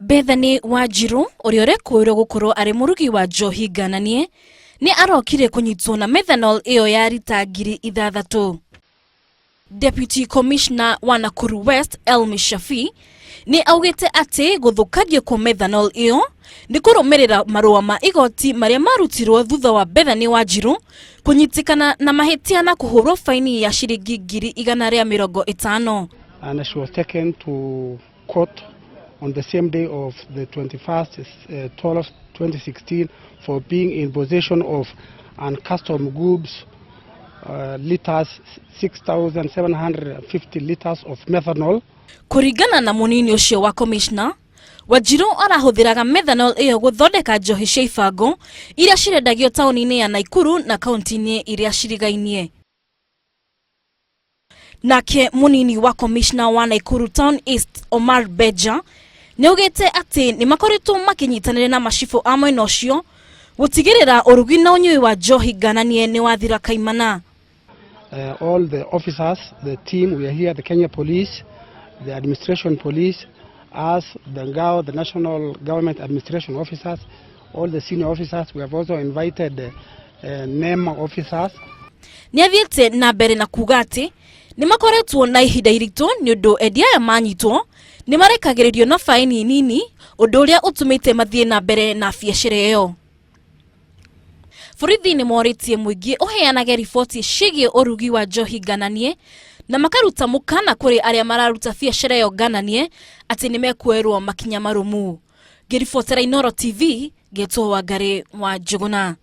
Bethany Wanjiru uria urekwirwo gukorwo ari murugi wa njohi ngananie ni arokire kunyitwo na methanol iyo ya lita 6,000. Deputy Commissioner wa Nakuru West Shafi ni augite ati guthukario kwa methanol iyo ni kurumirira marua ma igoti maria marutirwo thutha wa Bethany Wanjiru kunyitikana na mahitia na kuhurwo faini ya shilingi 150. And she was taken to court on the same day of the 21st 12 2016 for being in possession of uncustomed goods, liters 6,750 liters of methanol. Kurigana na munini ucio wa commissioner, Wanjiru arahuthiraga methanol iyo guthondeka njohi cia ibango iria cirendagio tauni-ini ya Nakuru na kaunti-ini iria cirigainie. Nake munini wa commissioner wa Nakuru Town East Omar Beja niugite ati ni makoretwo makinyitanire na mashifu a mwena ucio gutigirira urugi na unyui wa njohi ngananie ni wathira kaimana. All the officers, the team, we are here, the Kenya Police, the Administration Police, us, the NGAO, the National Government Administration Officers, all the senior officers. We have also invited the NEM officers. Niathiete na mbere na kuga ati ni makoretwo na ihinda iritu ni undu endia ya manyitwo ni marekagiririo na faini nini undu uria utumite mathie na mbere na biashara iyo. Borithi ni moritie muingi uheanage riboti ciigie urugi wa njohi ngananie na makaruta mukana kuri aria mararuta biashara iyo ngananie ati ni mekwerwo makinya marumu. Ngiribotera Inooro TV, Getwo Wangari wa Njuguna.